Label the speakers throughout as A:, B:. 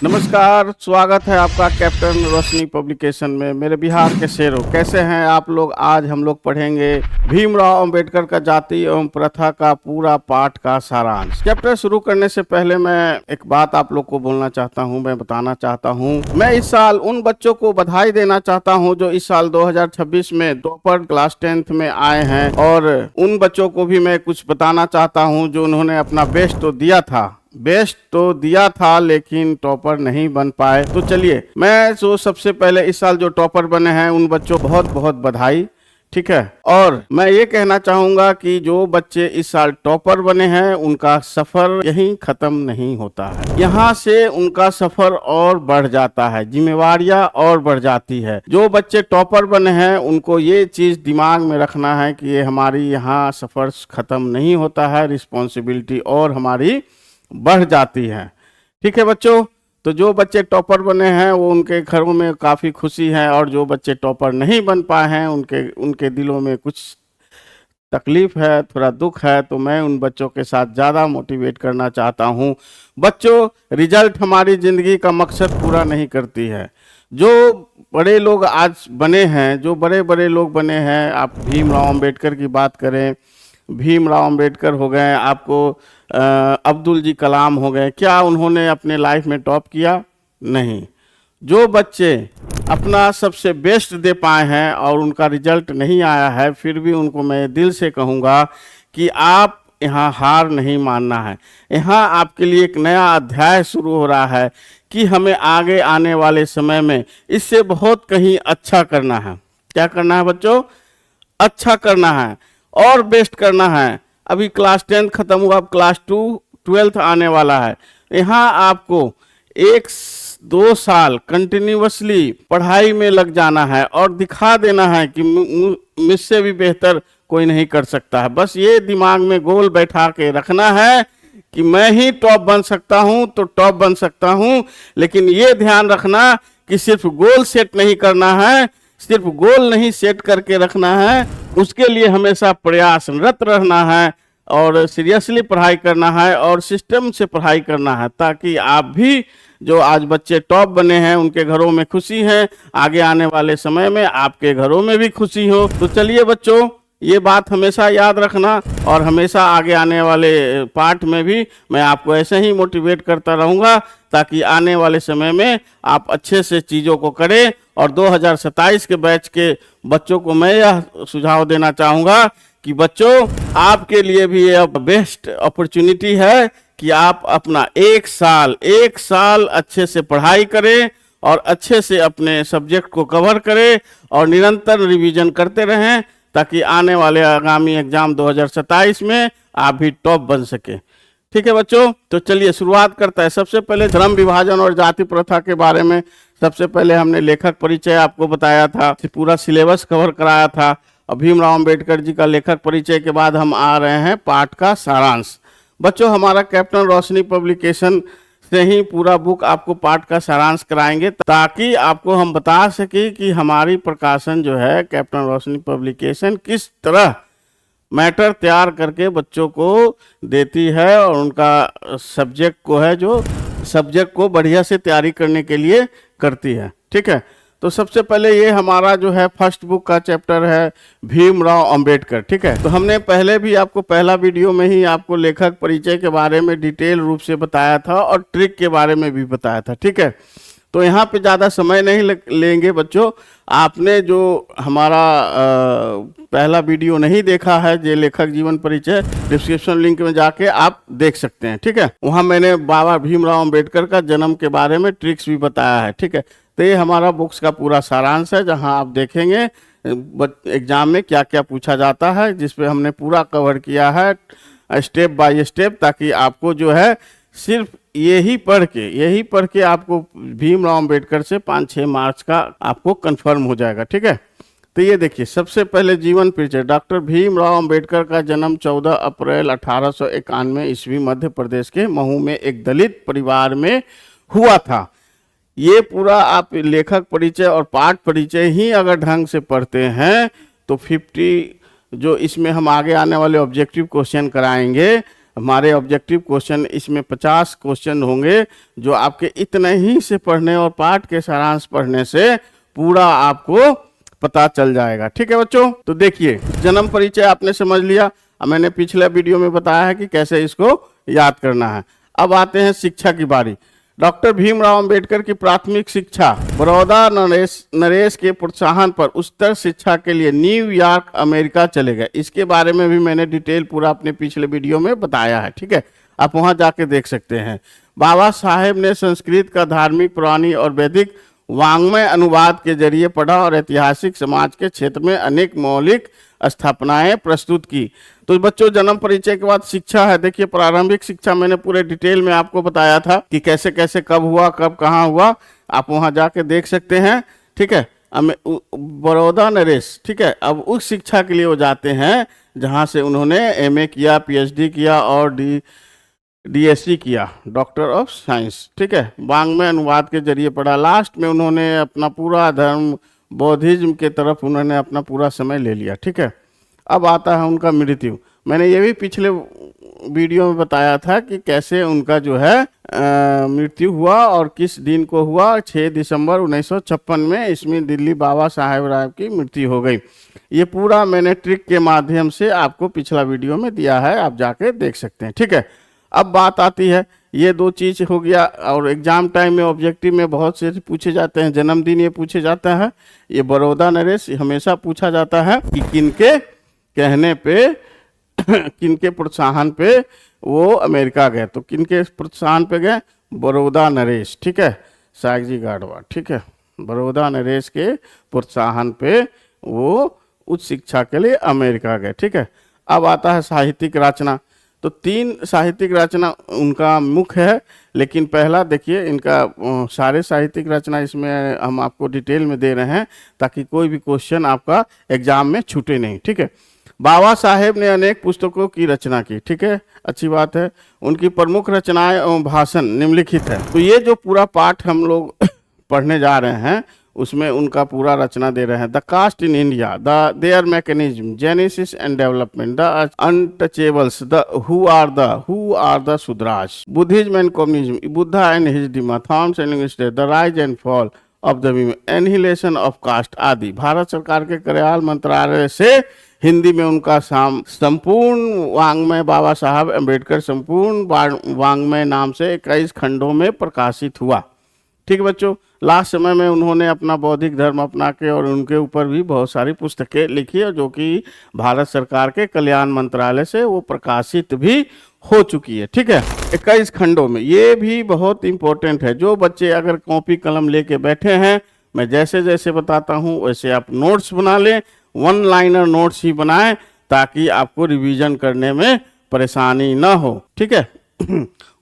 A: नमस्कार, स्वागत है आपका कैप्टन रोशनी पब्लिकेशन में। मेरे बिहार के शेरों, कैसे हैं आप लोग। आज हम लोग पढ़ेंगे भीमराव अंबेडकर का जाति एवं प्रथा का पूरा पाठ का सारांश। चैप्टर शुरू करने से पहले मैं एक बात आप लोग को बोलना चाहता हूं, मैं बताना चाहता हूं। मैं इस साल उन बच्चों को बधाई देना चाहता हूं जो इस साल 2026 में टॉपर क्लास 10th में आए हैं, और उन बच्चों को भी मैं कुछ बताना चाहता हूं जो उन्होंने अपना बेस्ट तो दिया था लेकिन टॉपर नहीं बन पाए। तो चलिए, मैं जो सबसे पहले इस साल जो टॉपर बने हैं उन बच्चों को बहुत बहुत बधाई, ठीक है। और मैं ये कहना चाहूंगा कि जो बच्चे इस साल टॉपर बने हैं उनका सफर यहीं खत्म नहीं होता है, यहाँ से उनका सफर और बढ़ जाता है, जिम्मेवारियां और बढ़ जाती है। जो बच्चे टॉपर बने हैं उनको ये चीज दिमाग में रखना है कि ये हमारी यहाँ सफर खत्म नहीं होता है, रिस्पॉन्सिबिलिटी और हमारी बढ़ जाती है, ठीक है बच्चों। तो जो बच्चे टॉपर बने हैं वो उनके घरों में काफ़ी खुशी है, और जो बच्चे टॉपर नहीं बन पाए हैं उनके दिलों में कुछ तकलीफ है, थोड़ा दुख है। तो मैं उन बच्चों के साथ ज़्यादा मोटिवेट करना चाहता हूँ। बच्चों, रिजल्ट हमारी ज़िंदगी का मकसद पूरा नहीं करती है। जो बड़े लोग आज बने हैं, जो बड़े बड़े लोग बने हैं, आप भीमराव अंबेडकर की बात करें, भीमराव अंबेडकर हो गए, आपको अब्दुल जी कलाम हो गए, क्या उन्होंने अपने लाइफ में टॉप किया? नहीं। जो बच्चे अपना सबसे बेस्ट दे पाए हैं और उनका रिजल्ट नहीं आया है, फिर भी उनको मैं दिल से कहूँगा कि आप यहाँ हार नहीं मानना है। यहाँ आपके लिए एक नया अध्याय शुरू हो रहा है कि हमें आगे आने वाले समय में इससे बहुत कहीं अच्छा करना है। क्या करना है बच्चों? अच्छा करना है और बेस्ट करना है। अभी क्लास 10 खत्म हुआ, अब क्लास 12th आने वाला है। यहाँ आपको 1-2 साल कंटिन्यूअसली पढ़ाई में लग जाना है और दिखा देना है कि मुझसे भी बेहतर कोई नहीं कर सकता है। बस ये दिमाग में गोल बैठा के रखना है कि मैं ही टॉप बन सकता हूँ तो टॉप बन सकता हूँ, लेकिन ये ध्यान रखना कि सिर्फ गोल सेट नहीं करना है, सिर्फ गोल नहीं सेट करके रखना है, उसके लिए हमेशा प्रयासरत रहना है और सीरियसली पढ़ाई करना है और सिस्टम से पढ़ाई करना है, ताकि आप भी जो आज बच्चे टॉप बने हैं उनके घरों में खुशी है, आगे आने वाले समय में आपके घरों में भी खुशी हो। तो चलिए बच्चों, ये बात हमेशा याद रखना, और हमेशा आगे आने वाले पार्ट में भी मैं आपको ऐसे ही मोटिवेट करता रहूँगा, ताकि आने वाले समय में आप अच्छे से चीज़ों को करें। और 2027 के बैच के बच्चों को मैं यह सुझाव देना चाहूँगा कि बच्चों, आपके लिए भी यह बेस्ट अपॉर्चुनिटी है कि आप अपना एक साल अच्छे से पढ़ाई करें और अच्छे से अपने सब्जेक्ट को कवर करें और निरंतर रिवीजन करते रहें, ताकि आने वाले आगामी एग्जाम 2027 में आप भी टॉप बन सके। ठीक है बच्चों, तो चलिए शुरुआत करता है। सबसे पहले धर्म विभाजन और जाति प्रथा के बारे में सबसे पहले हमने लेखक परिचय आपको बताया था, पूरा सिलेबस कवर कराया था। भीमराव अंबेडकर जी का लेखक परिचय के बाद हम आ रहे हैं पाठ का सारांश। बच्चों, हमारा कैप्टन रोशनी पब्लिकेशन से ही पूरा बुक आपको पाठ का सारांश कराएंगे, ताकि आपको हम बता सकें कि हमारी प्रकाशन जो है कैप्टन रोशनी पब्लिकेशन किस तरह मैटर तैयार करके बच्चों को देती है, और उनका सब्जेक्ट को है जो सब्जेक्ट को बढ़िया से तैयारी करने के लिए करती है। ठीक है, तो सबसे पहले ये हमारा जो है फर्स्ट बुक का चैप्टर है भीमराव अंबेडकर। ठीक है, तो हमने पहले भी आपको पहला वीडियो में ही आपको लेखक परिचय के बारे में डिटेल रूप से बताया था और ट्रिक के बारे में भी बताया था। ठीक है, तो यहाँ पे ज़्यादा समय नहीं लेंगे बच्चों। आपने जो हमारा पहला वीडियो नहीं देखा है, जो लेखक जीवन परिचय, डिस्क्रिप्शन लिंक में जाके आप देख सकते हैं। ठीक है, वहाँ मैंने बाबा भीमराव अंबेडकर का जन्म के बारे में ट्रिक्स भी बताया है। ठीक है, तो ये हमारा बुक्स का पूरा सारांश है, जहाँ आप देखेंगे एग्जाम में क्या क्या पूछा जाता है, जिसपे हमने पूरा कवर किया है स्टेप बाय स्टेप, ताकि आपको जो है सिर्फ यही पढ़ के आपको भीमराव अंबेडकर से 5-6 मार्क्स का आपको कंफर्म हो जाएगा। ठीक है, तो ये देखिए, सबसे पहले जीवन परिचय। डॉक्टर भीमराव अंबेडकर का जन्म 14 अप्रैल 1891 ईस्वी मध्य प्रदेश के महू में एक दलित परिवार में हुआ था। ये पूरा आप लेखक परिचय और पाठ परिचय ही अगर ढंग से पढ़ते हैं तो 50 जो इसमें हम आगे आने वाले ऑब्जेक्टिव क्वेश्चन कराएंगे, हमारे ऑब्जेक्टिव क्वेश्चन इसमें 50 क्वेश्चन होंगे जो आपके इतने ही से पढ़ने और पाठ के सारांश पढ़ने से पूरा आपको पता चल जाएगा। ठीक है बच्चों, तो देखिए जन्म परिचय आपने समझ लिया। मैंने पिछले वीडियो में बताया है कि कैसे इसको याद करना है। अब आते हैं शिक्षा की बारी। डॉक्टर भीमराव अंबेडकर की प्राथमिक शिक्षा बड़ौदा नरेश के प्रोत्साहन पर उच्चतर शिक्षा के लिए न्यूयॉर्क अमेरिका चले गए। इसके बारे में भी मैंने डिटेल पूरा अपने पिछले वीडियो में बताया है। ठीक है, आप वहां जाके देख सकते हैं। बाबा साहेब ने संस्कृत का धार्मिक, पुरानी और वैदिक वांग्मय अनुवाद के जरिए पढ़ा और ऐतिहासिक समाज के क्षेत्र में अनेक मौलिक स्थापनाएं प्रस्तुत की। तो बच्चों जन्म परिचय के बाद शिक्षा है। देखिए प्रारंभिक शिक्षा मैंने पूरे डिटेल में आपको बताया था कि कैसे कैसे कब हुआ, कब कहाँ हुआ, आप वहां जाके देख सकते हैं। ठीक है, बड़ौदा नरेश। ठीक है, अब उस शिक्षा के लिए वो जाते हैं जहां से उन्होंने एमए किया, पीएचडी किया और डीएससी किया, डॉक्टर ऑफ साइंस। ठीक है, वांग्मय अनुवाद के जरिए पढ़ा। लास्ट में उन्होंने अपना पूरा धर्म बौद्धिज्म के तरफ उन्होंने अपना पूरा समय ले लिया। ठीक है, अब आता है उनका मृत्यु। मैंने ये भी पिछले वीडियो में बताया था कि कैसे उनका जो है मृत्यु हुआ और किस दिन को हुआ। 6 दिसंबर 1956 में इसमें दिल्ली बाबा साहेब राव की मृत्यु हो गई। ये पूरा मैंने ट्रिक के माध्यम से आपको पिछला वीडियो में दिया है, आप जाके देख सकते हैं। ठीक है, अब बात आती है, ये दो चीज हो गया और एग्जाम टाइम में ऑब्जेक्टिव में बहुत से पूछे जाते हैं। जन्मदिन ये पूछे जाता है, ये बड़ौदा नरेश हमेशा पूछा जाता है कि किनके कहने पे किनके प्रोत्साहन पे वो अमेरिका गए। तो किनके प्रोत्साहन पे गए? बड़ौदा नरेश। ठीक है, सागजी गाडवा। ठीक है, बड़ौदा नरेश के प्रोत्साहन पे वो उच्च शिक्षा के लिए अमेरिका गए। ठीक है, अब आता है साहित्यिक रचना। तो 3 साहित्यिक रचना उनका मुख्य है, लेकिन पहला देखिए इनका सारे साहित्यिक रचना इसमें हम आपको डिटेल में दे रहे हैं ताकि कोई भी क्वेश्चन आपका एग्जाम में छूटे नहीं। ठीक है, बाबा साहेब ने अनेक पुस्तकों की रचना की। ठीक है, अच्छी बात है। उनकी प्रमुख रचनाएं एवं भाषण निम्नलिखित है। तो ये जो पूरा पाठ हम लोग पढ़ने जा रहे हैं उसमें उनका पूरा रचना दे रहे हैं। The caste in India, their mechanism, genesis and development, the untouchables, who are the Shudras, Buddhism and communism, Buddha and his Dhamma, Thomas and Livingstone, the rise and fall of the women, annihilation of caste आदि। भारत सरकार के कल्याण मंत्रालय से हिंदी में उनका संपूर्ण वांग्मय बाबा साहब अम्बेडकर संपूर्ण वांग्मय नाम से 21 खंडों में प्रकाशित हुआ। ठीक बच्चों, लास्ट समय में उन्होंने अपना बौद्धिक धर्म अपना के और उनके ऊपर भी बहुत सारी पुस्तकें लिखी है जो कि भारत सरकार के कल्याण मंत्रालय से वो प्रकाशित भी हो चुकी है। ठीक है, 21 खंडों में। ये भी बहुत इंपॉर्टेंट है। जो बच्चे अगर कॉपी कलम लेके बैठे हैं, मैं जैसे जैसे बताता हूँ वैसे आप नोट्स बना लें, 1 लाइनर नोट्स ही बनाएं ताकि आपको रिवीजन करने में परेशानी ना हो। ठीक है,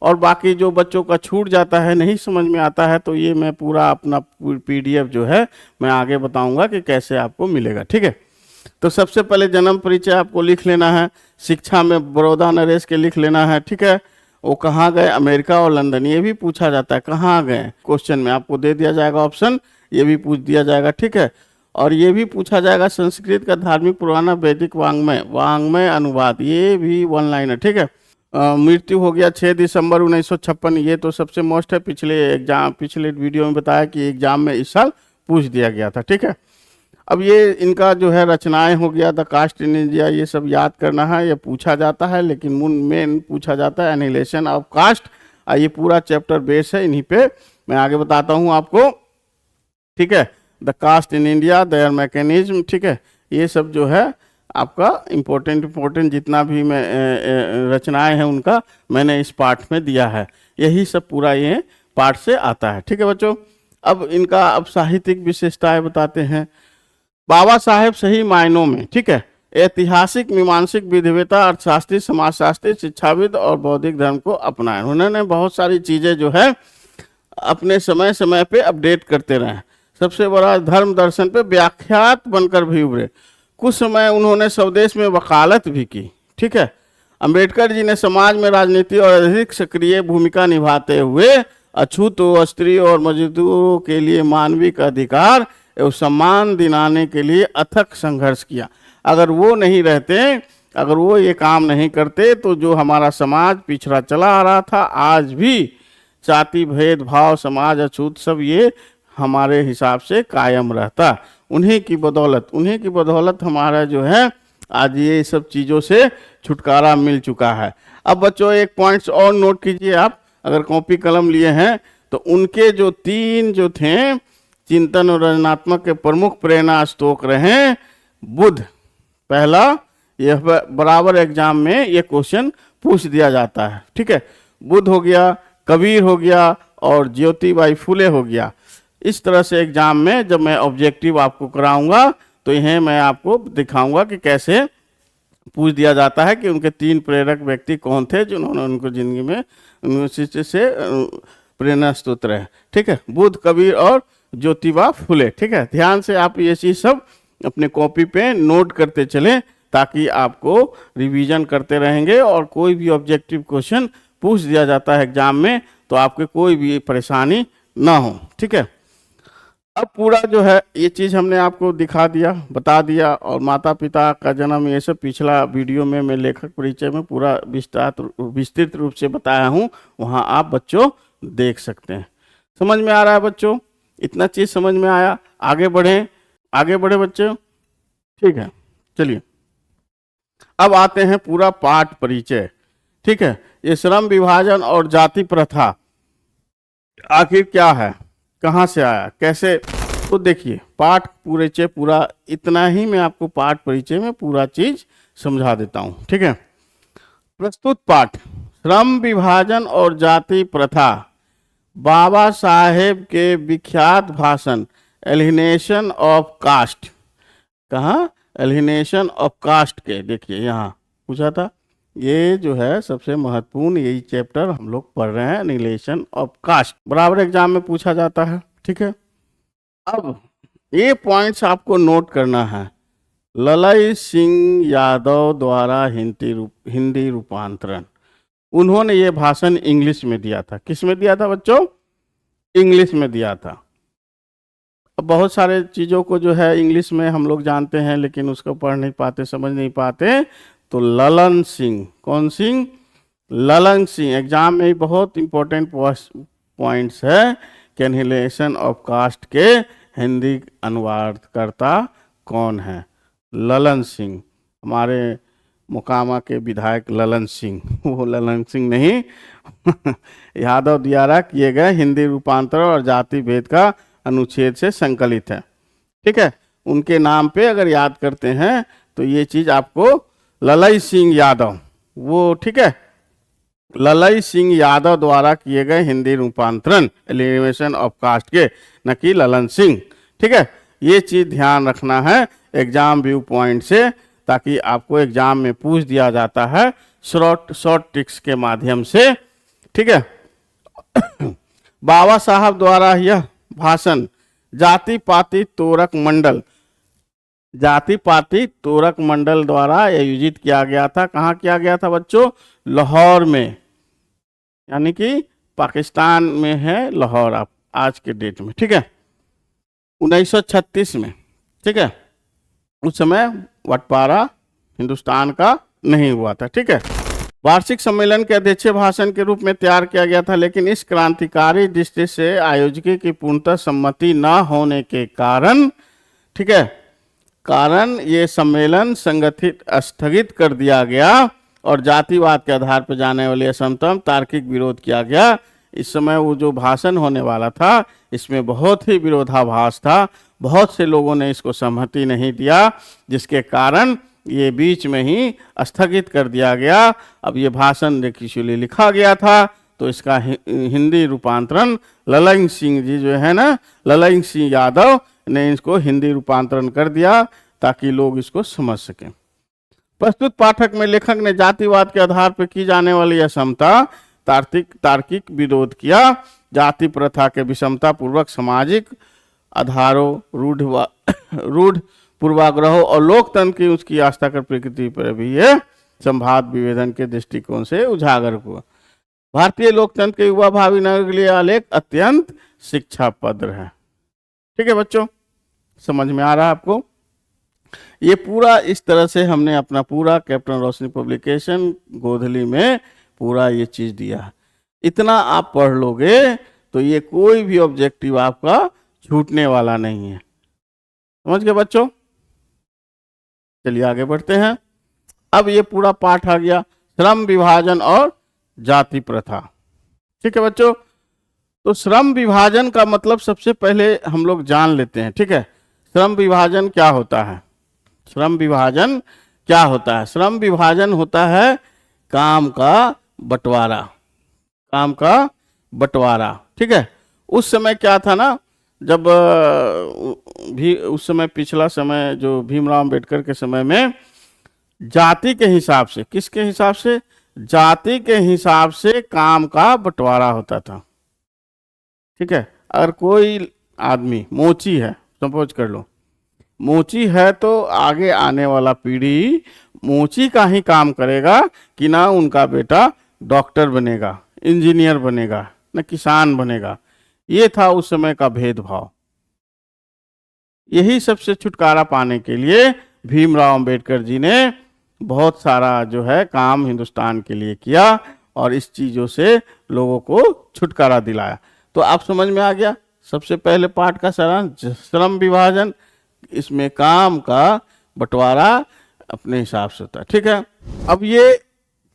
A: और बाकी जो बच्चों का छूट जाता है, नहीं समझ में आता है, तो ये मैं पूरा अपना पीडीएफ जो है मैं आगे बताऊंगा कि कैसे आपको मिलेगा। ठीक है, तो सबसे पहले जन्म परिचय आपको लिख लेना है। शिक्षा में बड़ौदा नरेश के लिख लेना है। ठीक है, वो कहाँ गए? अमेरिका और लंदन। ये भी पूछा जाता है कहाँ गए, क्वेश्चन में आपको दे दिया जाएगा ऑप्शन, ये भी पूछ दिया जाएगा। ठीक है, और ये भी पूछा जाएगा संस्कृत का धार्मिक, पुराना, वैदिक वांग्मय अनुवाद, ये भी 1 लाइनर। ठीक है, मृत्यु हो गया 6 दिसंबर 1956। ये तो सबसे मोस्ट है, पिछले वीडियो में बताया कि एग्जाम में इस साल पूछ दिया गया था। ठीक है, अब ये इनका जो है रचनाएं हो गया, द कास्ट इन इंडिया, ये सब याद करना है, ये पूछा जाता है, लेकिन मेन पूछा जाता है एनिहिलेशन ऑफ कास्ट। ये पूरा चैप्टर बेस है, इन्हीं पे मैं आगे बताता हूँ आपको। ठीक है, the caste in India, their mechanism. ठीक है, ये सब जो है आपका इम्पोर्टेंट जितना भी मैं रचनाएं हैं उनका मैंने इस पार्ट में दिया है। यही सब पूरा ये पार्ट से आता है। ठीक है बच्चों, अब इनका साहित्यिक विशेषताएं बताते हैं। बाबा साहेब सही मायनों में, ठीक है, ऐतिहासिक, मीमांसिक, विधिवेता, अर्थशास्त्री, समाजशास्त्री, शिक्षाविद और बौद्धिक धर्म को अपनाया। उन्होंने बहुत सारी चीजें जो है अपने समय समय पे अपडेट करते रहे। सबसे बड़ा धर्म दर्शन पे व्याख्यात बनकर भी उभरे। कुछ समय उन्होंने स्वदेश में वकालत भी की। ठीक है, अंबेडकर जी ने समाज में राजनीति और अधिक सक्रिय भूमिका निभाते हुए अछूतों, स्त्री और मजदूरों के लिए मानविक अधिकार एवं सम्मान दिलाने के लिए अथक संघर्ष किया। अगर वो नहीं रहते अगर वो ये काम नहीं करते तो जो हमारा समाज पिछड़ा चला आ रहा था, आज भी जाति भेदभाव, समाज अछूत, सब ये हमारे हिसाब से कायम रहता। उन्हीं की बदौलत हमारा जो है आज ये सब चीज़ों से छुटकारा मिल चुका है। अब बच्चों एक पॉइंट्स और नोट कीजिए, आप अगर कॉपी कलम लिए हैं तो उनके जो 3 जो थे चिंतन और रचनात्मक के प्रमुख प्रेरणा स्रोत रहे बुद्ध। पहला, यह बराबर एग्जाम में ये क्वेश्चन पूछ दिया जाता है, ठीक है। बुद्ध हो गया, कबीर हो गया और ज्योतिबाई फुले हो गया। इस तरह से एग्जाम में जब मैं ऑब्जेक्टिव आपको कराऊंगा तो यह मैं आपको दिखाऊंगा कि कैसे पूछ दिया जाता है कि उनके 3 प्रेरक व्यक्ति कौन थे जिन्होंने उनको जिंदगी में उनसे से प्रेरणा स्रोत रहे, ठीक है। बुद्ध, कबीर और ज्योतिबा फुले, ठीक है। ध्यान से आप ये चीज़ सब अपने कॉपी पे नोट करते चलें ताकि आपको रिवीजन करते रहेंगे और कोई भी ऑब्जेक्टिव क्वेश्चन पूछ दिया जाता है एग्जाम में तो आपके कोई भी परेशानी ना हो, ठीक है। अब पूरा जो है ये चीज़ हमने आपको दिखा दिया, बता दिया, और माता पिता का जन्म ये सब पिछला वीडियो में मैं लेखक परिचय में पूरा विस्तृत रूप से बताया हूँ, वहाँ आप बच्चों देख सकते हैं। समझ में आ रहा है बच्चों? इतना चीज़ समझ में आया? आगे बढ़े बच्चों, ठीक है। चलिए अब आते हैं पूरा पाठ परिचय, ठीक है। ये श्रम विभाजन और जाति प्रथा आखिर क्या है, कहाँ से आया, कैसे, तो देखिए पाठ परिचय पूरा इतना ही मैं आपको पाठ परिचय में पूरा चीज समझा देता हूँ, ठीक है। प्रस्तुत पाठ श्रम विभाजन और जाति प्रथा, बाबा साहेब के विख्यात भाषण एलिनेशन ऑफ कास्ट। कहाँ? एलिनेशन ऑफ कास्ट के, देखिए यहाँ पूछा था, ये जो है सबसे महत्वपूर्ण यही चैप्टर हम लोग पढ़ रहे हैं, एलिनेशन ऑफ कास्ट, बराबर एग्जाम में पूछा जाता है, ठीक है। अब ये पॉइंट्स आपको नोट करना है। ललई सिंह यादव द्वारा हिंदी रूपांतरण, उन्होंने ये भाषण इंग्लिश में दिया था। किस में दिया था बच्चों? इंग्लिश में दिया था। अब बहुत सारे चीज़ों को जो है इंग्लिश में हम लोग जानते हैं लेकिन उसको पढ़ नहीं पाते, समझ नहीं पाते, तो ललन सिंह, कौन सिंह? ललन सिंह। एग्जाम में बहुत इंपॉर्टेंट पॉइंट्स है कि एलिनेशन ऑफ कास्ट के हिंदी अनुवादकर्ता कौन है? ललन सिंह, हमारे मोकामा के विधायक ललन सिंह, वो ललन सिंह नहीं यादव द्वारा किए गए हिंदी रूपांतरण और जाति भेद का अनुच्छेद से संकलित है, ठीक है। उनके नाम पे अगर याद करते हैं तो ये चीज आपको ललई सिंह यादव, वो, ठीक है, ललई सिंह यादव द्वारा किए गए हिंदी रूपांतरण एलिनेशन ऑफ कास्ट के, न कि ललन सिंह, ठीक है। ये चीज ध्यान रखना है एग्जाम व्यू पॉइंट से, ताकि आपको एग्जाम में पूछ दिया जाता है शॉर्ट ट्रिक्स के माध्यम से, ठीक है। बाबा साहब द्वारा यह भाषण जाति पाति तोरक मंडल द्वारा आयोजित किया गया था। कहाँ किया गया था बच्चों? लाहौर में, यानी कि पाकिस्तान में है लाहौर आप आज के डेट में, ठीक है, 1936 में, ठीक है। उस समय बंटवारा हिंदुस्तान का नहीं हुआ था, ठीक है। वार्षिक सम्मेलन के अध्यक्षीय भाषण के रूप में तैयार किया गया था, लेकिन इस क्रांतिकारी दृष्टि से आयोजक की पूर्णतः सम्मति न होने के कारण, ठीक है, ये सम्मेलन स्थगित कर दिया गया और जातिवाद के आधार पर जाने वाले असमतम तार्किक विरोध किया गया। इस समय वो जो भाषण होने वाला था इसमें बहुत ही विरोधाभास था, बहुत से लोगों ने इसको सहमति नहीं दिया, जिसके कारण ये बीच में ही स्थगित कर दिया गया। अब ये भाषण देखिए लिखा गया था तो इसका हिंदी रूपांतरण ललन सिंह जी जो है ना, ललन सिंह यादव ने इसको हिंदी रूपांतरण कर दिया ताकि लोग इसको समझ सकें। प्रस्तुत पाठक में लेखक ने जातिवाद के आधार पर की जाने वाली असमता तार्किक विरोध किया। जाति प्रथा के विषमता पूर्वक सामाजिक आधारों, रूढ़ पूर्वाग्रहों और लोकतंत्र की उसकी आस्था कर प्रकृति पर भी यह संवाद विभेदन के दृष्टिकोण से उजागर हुआ। भारतीय लोकतंत्र के युवा भावी नागरिक के लिए आलेख अत्यंत शिक्षाप्रद है, ठीक है बच्चों, समझ में आ रहा है आपको? ये पूरा इस तरह से हमने अपना पूरा कैप्टन रोशनी पब्लिकेशन गोधली में पूरा ये चीज दिया है। इतना आप पढ़ लोगे तो ये कोई भी ऑब्जेक्टिव आपका छूटने वाला नहीं है। समझ गए बच्चों? चलिए आगे बढ़ते हैं। अब ये पूरा पाठ आ गया श्रम विभाजन और जाति प्रथा। ठीक है बच्चों, तो श्रम विभाजन का मतलब सबसे पहले हम लोग जान लेते हैं। ठीक है, श्रम विभाजन क्या होता है? श्रम विभाजन क्या होता है? श्रम विभाजन होता है काम का बंटवारा, काम का बंटवारा। ठीक है, उस समय क्या था ना, जब भी उस समय पिछला समय जो भीमराव अंबेडकर के समय में जाति के हिसाब से, किसके हिसाब से? जाति के हिसाब से काम का बंटवारा होता था। ठीक है, अगर कोई आदमी मोची है, सपोज कर लो मोची है, तो आगे आने वाला पीढ़ी मोची का ही काम करेगा कि ना उनका बेटा डॉक्टर बनेगा, इंजीनियर बनेगा, ना किसान बनेगा। ये था उस समय का भेदभाव। यही सबसे छुटकारा पाने के लिए भीमराव अंबेडकर जी ने बहुत सारा जो है काम हिंदुस्तान के लिए किया और इस चीज़ों से लोगों को छुटकारा दिलाया। तो आप समझ में आ गया सबसे पहले पाठ का सारांश, श्रम विभाजन, इसमें काम का बंटवारा अपने हिसाब से होता है। ठीक है, अब ये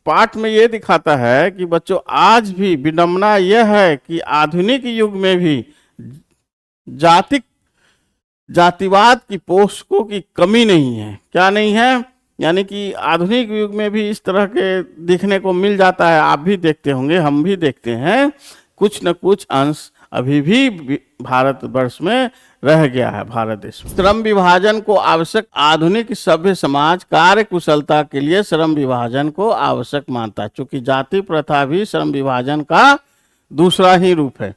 A: पाठ में ये दिखाता है कि बच्चों आज भी विडंबना यह है कि आधुनिक युग में भी जातिवाद की पोषकों की कमी नहीं है। क्या नहीं है? यानी कि आधुनिक युग में भी इस तरह के दिखने को मिल जाता है। आप भी देखते होंगे, हम भी देखते हैं, कुछ न कुछ अंश अभी भी भारतवर्ष में रह गया है, भारत देश में। श्रम विभाजन को आवश्यक आधुनिक सभ्य समाज कार्य कुशलता के लिए श्रम विभाजन को आवश्यक मानता है, क्योंकि जाति प्रथा भी श्रम विभाजन का दूसरा ही रूप है।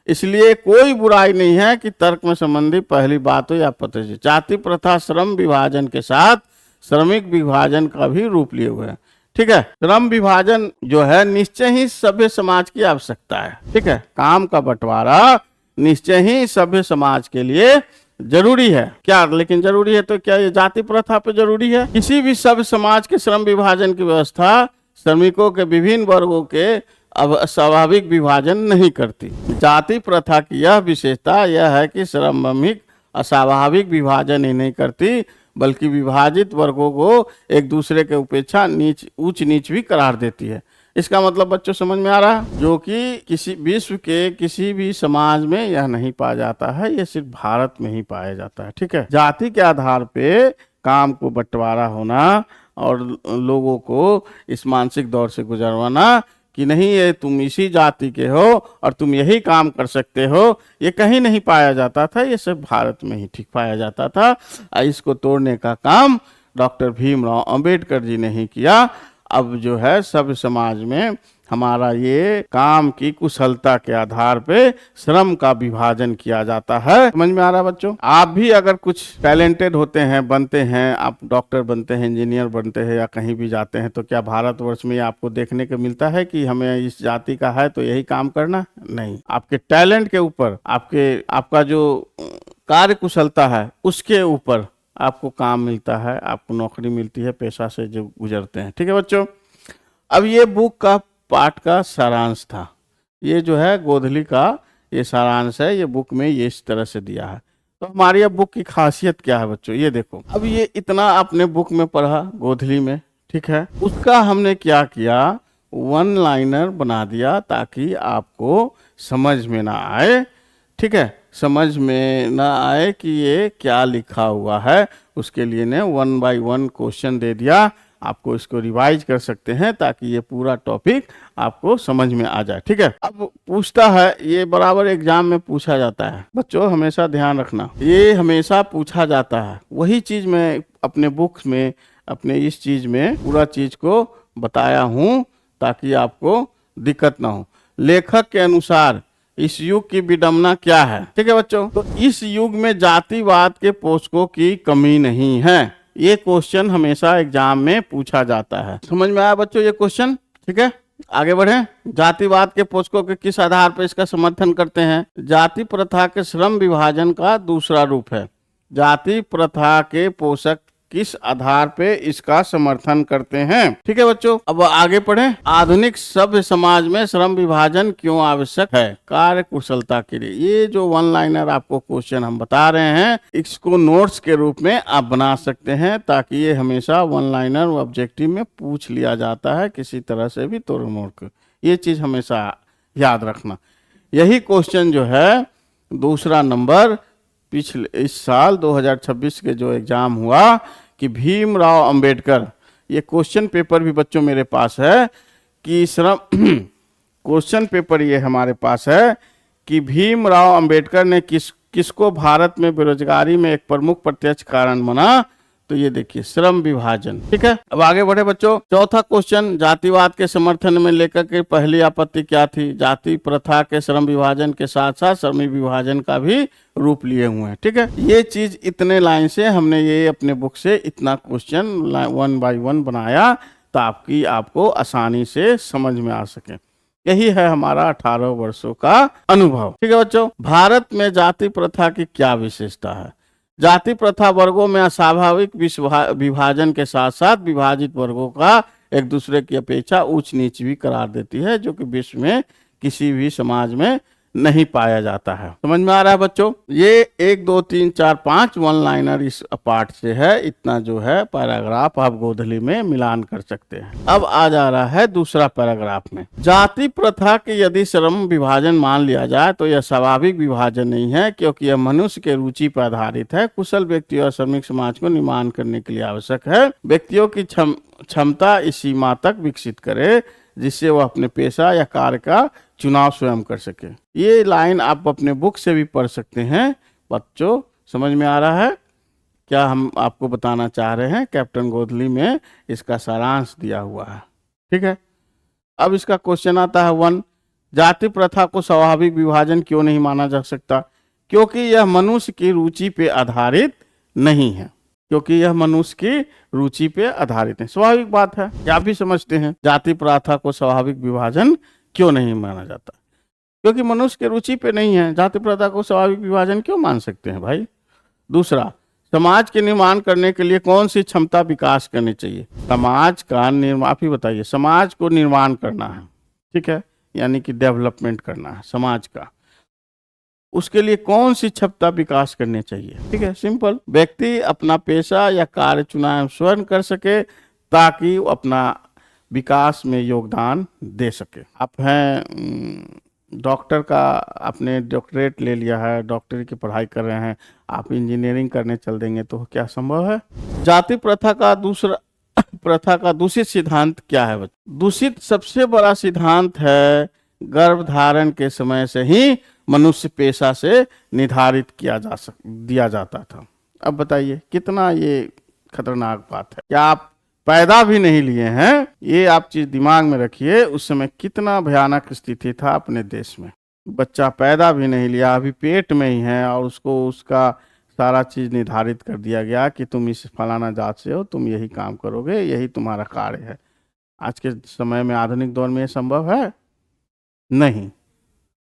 A: इसलिए कोई बुराई नहीं है कि तर्क में संबंधी पहली बात हो या पत्र। जाति प्रथा श्रम विभाजन के साथ श्रमिक विभाजन का भी रूप लिए हुए है। ठीक है, श्रम विभाजन जो है निश्चय ही सभ्य समाज की आवश्यकता है। ठीक है, काम का बंटवारा निश्चय ही सभ्य समाज के लिए जरूरी है। क्या लेकिन जरूरी है तो क्या ये जाति प्रथा पे जरूरी है? किसी भी सभ्य समाज के श्रम विभाजन की व्यवस्था श्रमिकों के विभिन्न वर्गों के स्वाभाविक विभाजन नहीं करती। जाति प्रथा की यह विशेषता यह है कि श्रमिक अस्वाभाविक विभाजन ही नहीं करती, बल्कि विभाजित वर्गों को एक दूसरे के उपेक्षा ऊंच नीच भी करार देती है। इसका मतलब बच्चों समझ में आ रहा है? जो कि किसी विश्व के किसी भी समाज में यह नहीं पाया जाता है, ये सिर्फ भारत में ही पाया जाता है। ठीक है, जाति के आधार पे काम को बंटवारा होना और लोगों को इस मानसिक दौर से गुजरवाना कि नहीं ये तुम इसी जाति के हो और तुम यही काम कर सकते हो, ये कहीं नहीं पाया जाता था, ये सिर्फ भारत में ही ठीक पाया जाता था। इसको तोड़ने का काम डॉक्टर भीमराव अंबेडकर जी ने ही किया। अब जो है सभ्य समाज में हमारा ये काम की कुशलता के आधार पे श्रम का विभाजन किया जाता है। समझ में आ रहा है बच्चों? आप भी अगर कुछ टैलेंटेड होते हैं, बनते हैं, आप डॉक्टर बनते हैं, इंजीनियर बनते हैं या कहीं भी जाते हैं, तो क्या भारतवर्ष में आपको देखने को मिलता है कि हमें इस जाति का है तो यही काम करना? नहीं, आपके टैलेंट के ऊपर, आपका जो कार्य कुशलता है उसके ऊपर आपको काम मिलता है, आपको नौकरी मिलती है, पेशा से जो गुजरते हैं। ठीक है बच्चों, अब ये बुक का पाठ का सारांश था। ये जो है गोधली का ये सारांश है, ये बुक में ये इस तरह से दिया है। तो हमारी अब बुक की खासियत क्या है बच्चों, ये देखो। अब ये इतना आपने बुक में पढ़ा गोधली में, ठीक है, उसका हमने क्या किया, वन लाइनर बना दिया ताकि आपको समझ में ना आए। ठीक है, समझ में ना आए कि ये क्या लिखा हुआ है, उसके लिए ने 1 बाय 1 क्वेश्चन दे दिया। आपको इसको रिवाइज कर सकते हैं ताकि ये पूरा टॉपिक आपको समझ में आ जाए। ठीक है, अब पूछता है, ये बराबर एग्जाम में पूछा जाता है बच्चों, हमेशा ध्यान रखना, ये हमेशा पूछा जाता है। वही चीज मैं अपने बुक्स में, अपने इस चीज में पूरा चीज को बताया हूँ ताकि आपको दिक्कत ना हो। लेखक के अनुसार इस युग की विडंबना क्या है? ठीक है बच्चों, तो इस युग में जातिवाद के पोषकों की कमी नहीं है। ये क्वेश्चन हमेशा एग्जाम में पूछा जाता है। समझ में आया बच्चों ये क्वेश्चन? ठीक है, आगे बढ़े। जातिवाद के पोषकों के किस आधार पर इसका समर्थन करते हैं? जाति प्रथा के श्रम विभाजन का दूसरा रूप है। जाति प्रथा के पोषक किस आधार पे इसका समर्थन करते हैं। ठीक है बच्चों, अब आगे पढ़ें। आधुनिक सभ्य समाज में श्रम विभाजन क्यों आवश्यक है? कार्य कुशलता के लिए। ये जो वन लाइनर आपको क्वेश्चन हम बता रहे हैं, इसको नोट्स के रूप में आप बना सकते हैं, ताकि ये हमेशा वन लाइनर ऑब्जेक्टिव में पूछ लिया जाता है किसी तरह से भी तोड़ मोड़ के। ये चीज हमेशा याद रखना। यही क्वेश्चन जो है दूसरा नंबर पिछले इस साल 2026 के जो एग्जाम हुआ कि भीमराव अंबेडकर, ये क्वेश्चन पेपर भी बच्चों मेरे पास है कि श्रम क्वेश्चन पेपर ये हमारे पास है कि भीमराव अंबेडकर ने किसको भारत में बेरोजगारी में एक प्रमुख प्रत्यक्ष कारण माना? तो ये देखिए, श्रम विभाजन। ठीक है, अब आगे बढ़े बच्चों। चौथा क्वेश्चन, जातिवाद के समर्थन में लेकर के पहली आपत्ति क्या थी? जाति प्रथा के श्रम विभाजन के साथ साथ श्रम विभाजन का भी रूप लिए हुए हैं। ठीक है, ये चीज इतने लाइन से हमने ये अपने बुक से इतना क्वेश्चन 1 बाय 1 बनाया ताकि आपको आसानी से समझ में आ सके। यही है हमारा 18 वर्षों का अनुभव। ठीक है बच्चों, भारत में जाति प्रथा की क्या विशेषता है? जाति प्रथा वर्गों में अस्वाभाविक विभाजन के साथ साथ विभाजित वर्गों का एक दूसरे की अपेक्षा ऊंच नीच भी करार देती है, जो कि विश्व में किसी भी समाज में नहीं पाया जाता है। समझ में आ रहा है बच्चों? ये 1 2 3 4 5 वन लाइनर इस पार्ट से है। इतना जो है पैराग्राफ आप गोधली में मिलान कर सकते हैं। अब आ जा रहा है दूसरा पैराग्राफ में। जाति प्रथा के यदि श्रम विभाजन मान लिया जाए तो यह स्वाभाविक विभाजन नहीं है, क्योंकि यह मनुष्य के रुचि पर आधारित है। कुशल व्यक्ति और श्रमिक समाज को निर्माण करने के लिए आवश्यक है। व्यक्तियों की क्षमता इस सीमा तक विकसित करे जिससे वह अपने पेशा या कार्य का चुनाव स्वयं कर सके। ये लाइन आप अपने बुक से भी पढ़ सकते हैं बच्चों। समझ में आ रहा है क्या हम आपको बताना चाह रहे हैं? कैप्टन गोधली में इसका सारांश दिया हुआ है। ठीक है, अब इसका क्वेश्चन आता है 1, जाति प्रथा को स्वाभाविक विभाजन क्यों नहीं माना जा सकता? क्योंकि यह मनुष्य की रुचि पे आधारित नहीं है। क्योंकि यह मनुष्य की रुचि पे आधारित है। स्वाभाविक बात है, आप भी समझते हैं। जाति प्रथा को स्वाभाविक विभाजन क्यों नहीं माना जाता? क्योंकि मनुष्य के रुचि पे नहीं है। जाति प्रथा को स्वाभाविक विभाजन क्यों मान सकते हैं भाई? दूसरा, समाज के निर्माण करने के लिए कौन सी क्षमता विकास करनी चाहिए? समाज का निर्माण, आप ही बताइए। समाज को निर्माण करना है, ठीक है, यानी कि डेवलपमेंट करना है समाज का। उसके लिए कौन सी क्षमता विकास करनी चाहिए? ठीक है, सिंपल। व्यक्ति अपना पेशा या कार्य चुनाव स्वयं कर सके ताकि वो अपना विकास में योगदान दे सके। आप हैं डॉक्टर का, आपने डॉक्टरेट ले लिया है, डॉक्टरी की पढ़ाई कर रहे हैं, आप इंजीनियरिंग करने चल देंगे तो क्या संभव है? जाति प्रथा का दूषित सिद्धांत क्या है? दूषित सबसे बड़ा सिद्धांत है गर्भधारण के समय से ही मनुष्य पेशा से निर्धारित दिया जाता था। अब बताइए कितना ये खतरनाक बात है। क्या आप पैदा भी नहीं लिए हैं? ये आप चीज दिमाग में रखिए। उस समय कितना भयानक स्थिति था अपने देश में। बच्चा पैदा भी नहीं लिया, अभी पेट में ही है, और उसको उसका सारा चीज निर्धारित कर दिया गया कि तुम इस फलाना जात से हो, तुम यही काम करोगे, यही तुम्हारा कार्य है। आज के समय में, आधुनिक दौर में ये संभव है? नहीं।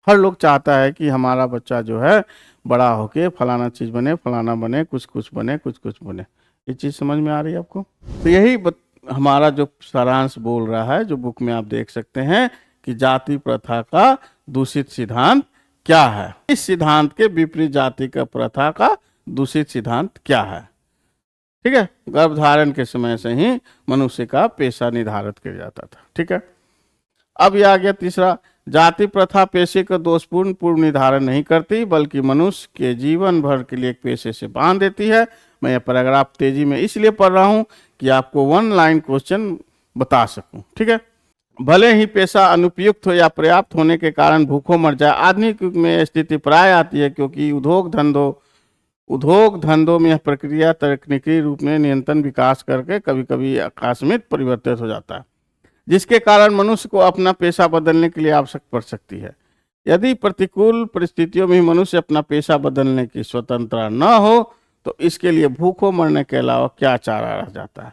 A: हर लोग चाहता है कि हमारा बच्चा जो है बड़ा होके फलाना चीज बने, फलाना बने, कुछ बने, कुछ बने। ये चीज समझ में आ रही है आपको? तो यही हमारा जो सारांश बोल रहा है, जो बुक में आप देख सकते हैं कि जाति प्रथा का दूषित सिद्धांत क्या है। इस सिद्धांत के विपरीत जाति का प्रथा का दूषित सिद्धांत क्या है? ठीक है, गर्भधारण के समय से ही मनुष्य का पेशा निर्धारित किया जाता था। ठीक है, अब यह आ गया तीसरा, जाति प्रथा पेशे का दोषपूर्ण पूर्व निर्धारण नहीं करती, बल्कि मनुष्य के जीवन भर के लिए एक पेशे से बांध देती है। मैं यह पैराग्राफ तेजी में इसलिए पढ़ रहा हूं कि आपको 1 लाइन क्वेश्चन बता सकूं। ठीक है, भले ही पेशा अनुपयुक्त हो या पर्याप्त होने के कारण भूखों मर जाए, आधुनिक युग में स्थिति प्राय आती है, क्योंकि उद्योग धंधों में यह प्रक्रिया तकनीकी रूप में निरंतर विकास करके कभी कभी आकस्मिक परिवर्तित हो जाता है, जिसके कारण मनुष्य को अपना पेशा बदलने के लिए आवश्यक पड़ सकती है। यदि प्रतिकूल परिस्थितियों में मनुष्य अपना पेशा बदलने की स्वतंत्रता न हो तो इसके लिए भूखों मरने के अलावा क्या चारा रह जाता है?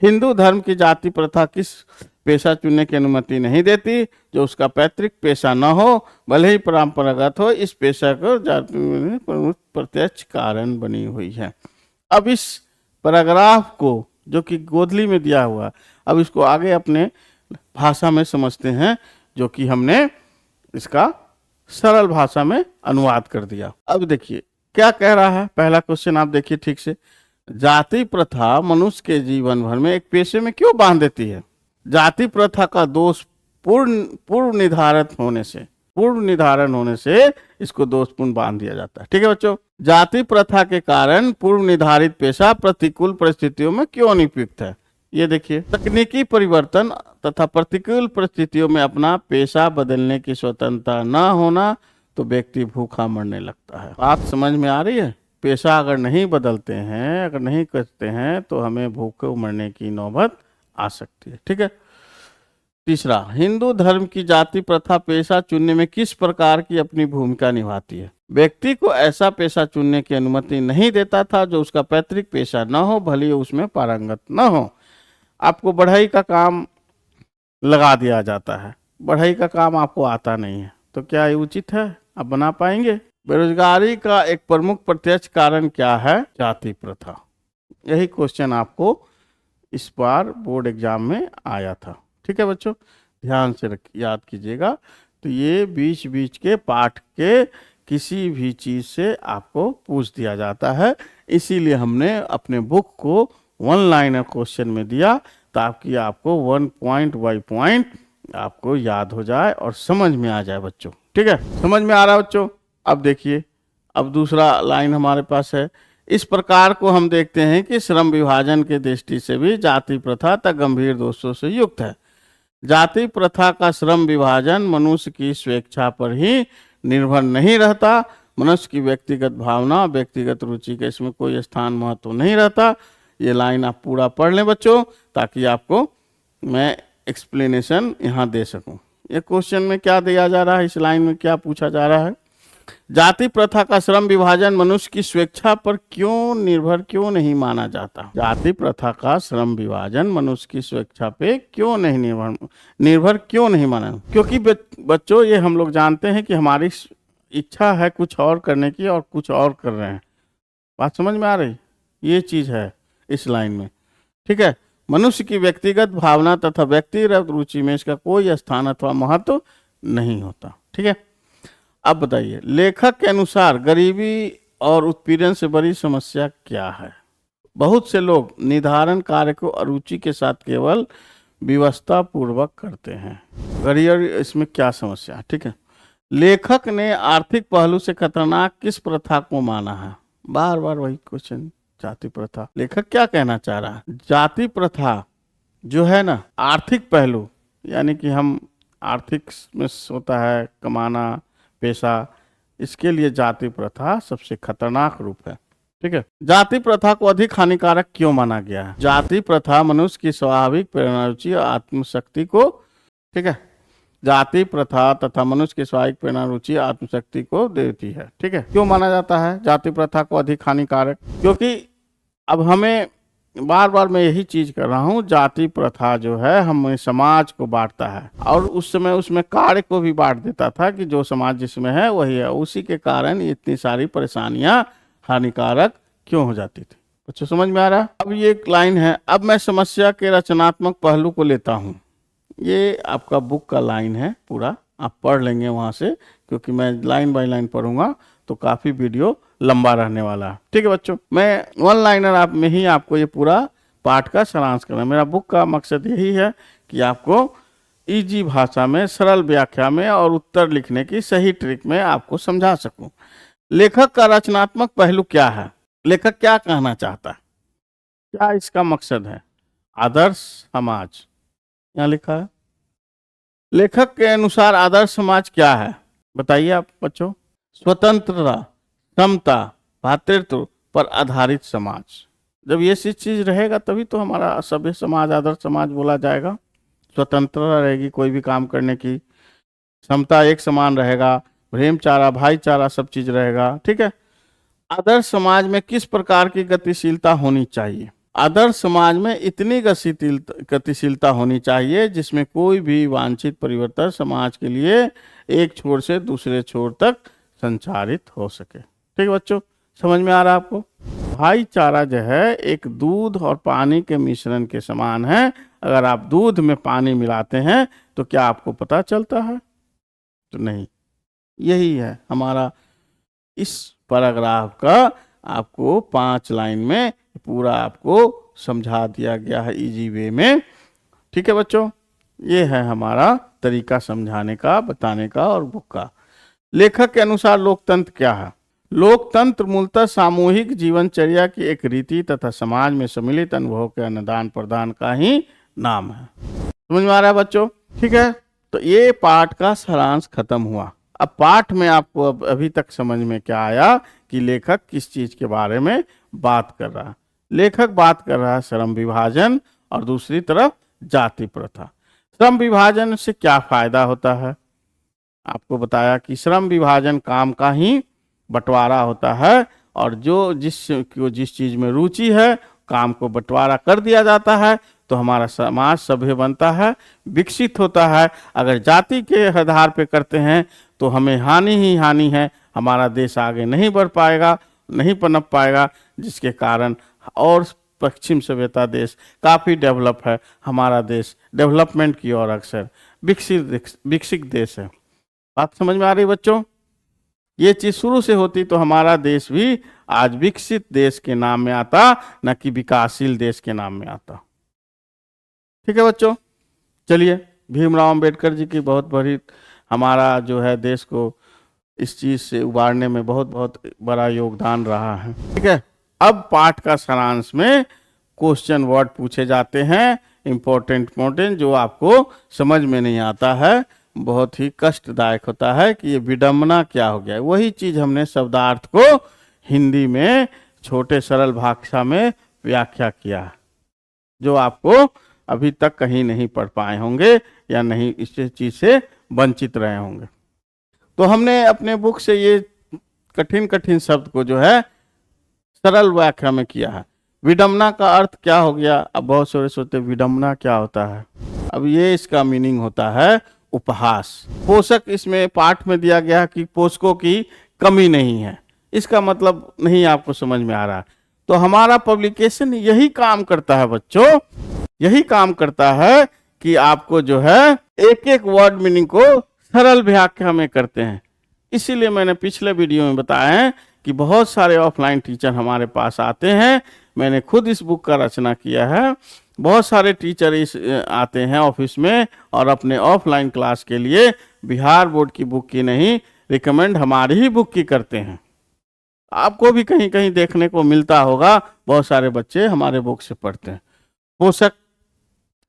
A: हिंदू धर्म की जाति प्रथा किस पेशा चुनने की अनुमति नहीं देती जो उसका पैतृक पेशा न हो, भले ही परंपरागत हो। इस पेशा को जाति में प्रमुख प्रत्यक्ष कारण बनी हुई है। अब इस पैराग्राफ को जो कि गोदली में दिया हुआ, अब इसको आगे अपने भाषा में समझते हैं, जो कि हमने इसका सरल भाषा में अनुवाद कर दिया। अब देखिए क्या कह रहा है। पहला क्वेश्चन आप देखिए ठीक से, जाति प्रथा मनुष्य के जीवन भर में एक पेशे में क्यों बांध देती है? जाति प्रथा का दोष पूर्व निर्धारण होने से इसको दोषपूर्ण बांध दिया जाता है। ठीक है बच्चों, जाति प्रथा के कारण पूर्व निर्धारित पेशा प्रतिकूल परिस्थितियों में क्यों अनुपयुक्त है? ये देखिए, तकनीकी परिवर्तन तथा प्रतिकूल परिस्थितियों में अपना पेशा बदलने की स्वतंत्रता न होना तो व्यक्ति भूखा मरने लगता है। बात समझ में आ रही है? पेशा अगर नहीं बदलते हैं, अगर नहीं करते हैं तो हमें भूखे मरने की नौबत आ सकती है। ठीक है। तीसरा, हिंदू धर्म की जाति प्रथा पेशा चुनने में किस प्रकार की अपनी भूमिका निभाती है? व्यक्ति को ऐसा पेशा चुनने की अनुमति नहीं देता था जो उसका पैतृक पेशा न हो, भले ही उसमें पारंगत न हो। आपको बढ़ई का काम लगा दिया जाता है, बढ़ई का काम आपको आता नहीं है, तो क्या ये उचित है? आप बना पाएंगे? बेरोजगारी का एक प्रमुख प्रत्यक्ष कारण क्या है? जाति प्रथा। यही क्वेश्चन आपको इस बार बोर्ड एग्जाम में आया था। ठीक है बच्चों, ध्यान से याद कीजिएगा। तो ये बीच बीच के पाठ के किसी भी चीज से आपको पूछ दिया जाता है, इसीलिए हमने अपने बुक को वन लाइनर क्वेश्चन में दिया ताकि आपको 1 पॉइंट बाय पॉइंट आपको याद हो जाए और समझ में आ जाए बच्चों। ठीक है, समझ में आ रहा है बच्चों? अब देखिए, अब दूसरा लाइन हमारे पास है। इस प्रकार को हम देखते हैं कि श्रम विभाजन के दृष्टि से भी जाति प्रथा तक गंभीर दोषों से युक्त है। जाति प्रथा का श्रम विभाजन मनुष्य की स्वेच्छा पर ही निर्भर नहीं रहता। मनुष्य की व्यक्तिगत भावना, व्यक्तिगत रुचि का इसमें कोई स्थान महत्व नहीं रहता। ये लाइन आप पूरा पढ़ लें बच्चों, ताकि आपको मैं एक्सप्लेनेशन यहाँ दे सकूं। ये क्वेश्चन में क्या दिया जा रहा है, इस लाइन में क्या पूछा जा रहा है? जाति प्रथा का श्रम विभाजन मनुष्य की स्वेच्छा पर निर्भर क्यों नहीं माना जाता? जाति प्रथा का श्रम विभाजन मनुष्य की स्वेच्छा पे क्यों नहीं निर्भर क्यों नहीं माना? क्योंकि बच्चों ये हम लोग जानते हैं कि हमारी इच्छा है कुछ और करने की और कुछ और कर रहे हैं। बात समझ में आ रही? ये चीज है इस लाइन में। ठीक है, मनुष्य की व्यक्तिगत भावना तथा व्यक्तिगत रुचि में इसका कोई स्थान अथवा महत्व नहीं होता। ठीक है, अब बताइए, लेखक के अनुसार गरीबी और उत्पीड़न से बड़ी समस्या क्या है? बहुत से लोग निर्धारण कार्य को अरुचि के साथ केवल व्यवस्था पूर्वक करते हैं। गरीबी, इसमें क्या समस्या है? ठीक है, लेखक ने आर्थिक पहलू से खतरनाक किस प्रथा को माना है? बार बार वही क्वेश्चन, जाति प्रथा। लेखक क्या कहना चाह रहा है? जाति प्रथा जो है ना, आर्थिक पहलू, यानी कि हम आर्थिक में होता है कमाना पेशा, इसके लिए जाति प्रथा सबसे खतरनाक रूप है। ठीक है, जाति प्रथा को अधिक हानिकारक क्यों माना गया है? जाति प्रथा मनुष्य की स्वाभाविक प्रेरणा, रुचि और आत्मशक्ति को, ठीक है, जाति प्रथा तथा मनुष्य की स्वाभाविक प्रेरणा, रुचि, आत्मशक्ति को देती है। ठीक है, क्यों माना जाता है जाति प्रथा को अधिक हानिकारक? क्योंकि अब हमें बार बार मैं यही चीज कर रहा हूँ, जाति प्रथा जो है हमें समाज को बांटता है, और उस समय उसमें कार्य को भी बांट देता था कि जो समाज जिसमें है वही है। उसी के कारण इतनी सारी परेशानियां हानिकारक क्यों हो जाती थी। बच्चों समझ में आ रहा है? अब ये एक लाइन है, अब मैं समस्या के रचनात्मक पहलू को लेता हूँ। ये आपका बुक का लाइन है, पूरा आप पढ़ लेंगे वहां से, क्योंकि मैं लाइन बाय लाइन पढ़ूंगा तो काफी वीडियो लंबा रहने वाला है। ठीक है बच्चों, मैं वन लाइनर आप में ही आपको ये पूरा पाठ का सारांश करना। मेरा बुक का मकसद यही है कि आपको इजी भाषा में, सरल व्याख्या में और उत्तर लिखने की सही ट्रिक में आपको समझा सकूं। लेखक का रचनात्मक पहलू क्या है? लेखक क्या कहना चाहता है? क्या इसका मकसद है? आदर्श समाज यहाँ लिखा है। लेखक के अनुसार आदर्श समाज क्या है बताइए आप बच्चों? स्वतंत्रता, समता, भातृत्व पर आधारित समाज। जब ये चीज रहेगा तभी तो हमारा सभ्य समाज, आदर्श समाज बोला जाएगा। स्वतंत्रता रहेगी कोई भी काम करने की, समता एक समान रहेगा, प्रेमचारा, भाईचारा सब चीज रहेगा। ठीक है, आदर्श समाज में किस प्रकार की गतिशीलता होनी चाहिए? आदर्श समाज में इतनी गतिशीलता होनी चाहिए जिसमें कोई भी वांछित परिवर्तन समाज के लिए एक छोर से दूसरे छोर तक संचारित हो सके। ठीक है बच्चों, समझ में आ रहा है आपको? भाईचारा जो है एक दूध और पानी के मिश्रण के समान है। अगर आप दूध में पानी मिलाते हैं तो क्या आपको पता चलता है? तो नहीं। यही है हमारा इस पैराग्राफ का, आपको 5 लाइन में पूरा आपको समझा दिया गया है इजी वे में। ठीक है बच्चों, ये है हमारा तरीका समझाने का, बताने का और बुक का। लेखक के अनुसार लोकतंत्र क्या है? लोकतंत्र मूलतः सामूहिक जीवनचर्या की एक रीति तथा समाज में सम्मिलित अनुभव के आदान प्रदान का ही नाम है। समझ में आ रहा है बच्चों? ठीक है, तो ये पाठ का सारांश खत्म हुआ। अब पाठ में आपको अभी तक समझ में क्या आया कि लेखक किस चीज के बारे में बात कर रहा है? लेखक बात कर रहा है श्रम विभाजन और दूसरी तरफ जाति प्रथा। श्रम विभाजन से क्या फायदा होता है? आपको बताया कि श्रम विभाजन काम का ही बंटवारा होता है और जिस चीज में रुचि है काम को बंटवारा कर दिया जाता है तो हमारा समाज सभ्य बनता है, विकसित होता है। अगर जाति के आधार पे करते हैं तो हमें हानि ही हानि है, हमारा देश आगे नहीं बढ़ पाएगा, नहीं पनप पाएगा, जिसके कारण और पश्चिम सभ्यता देश काफ़ी डेवलप है, हमारा देश डेवलपमेंट की ओर अक्सर विकसित देश है। बात समझ में आ रही बच्चों? ये चीज शुरू से होती तो हमारा देश भी आज विकसित देश के नाम में आता, न कि विकासशील देश के नाम में आता। ठीक है बच्चों, चलिए, भीमराव अंबेडकर जी की बहुत बड़ी हमारा जो है देश को इस चीज से उबारने में बहुत बहुत बड़ा योगदान रहा है। ठीक है, अब पाठ का सारांश में क्वेश्चन वर्ड पूछे जाते हैं, इंपॉर्टेंट जो आपको समझ में नहीं आता है, बहुत ही कष्टदायक होता है कि ये विडंबना क्या हो गया है। वही चीज हमने शब्दार्थ को हिंदी में छोटे सरल भाषा में व्याख्या किया है, जो आपको अभी तक कहीं नहीं पढ़ पाए होंगे या नहीं इस चीज से वंचित रहे होंगे। तो हमने अपने बुक से ये कठिन कठिन शब्द को जो है सरल व्याख्या में किया है। विडंबना का अर्थ क्या हो गया? अब बहुत सारे सोचते विडंबना क्या होता है? अब ये इसका मीनिंग होता है उपहास। पोषक इसमें पाठ में दिया गया कि पोषकों की कमी नहीं है, इसका मतलब नहीं आपको समझ में आ रहा। तो हमारा पब्लिकेशन यही काम करता है बच्चों, यही काम करता है कि आपको जो है एक एक वर्ड मीनिंग को सरल व्याख्या में करते हैं। इसीलिए मैंने पिछले वीडियो में बताया है कि बहुत सारे ऑफलाइन टीचर हमारे पास आते हैं। मैंने खुद इस बुक का रचना किया है। बहुत सारे टीचर आते हैं ऑफिस में और अपने ऑफलाइन क्लास के लिए बिहार बोर्ड की बुक की नहीं, रिकमेंड हमारी ही बुक की करते हैं। आपको भी कहीं कहीं देखने को मिलता होगा, बहुत सारे बच्चे हमारे बुक से पढ़ते हैं। पोषक,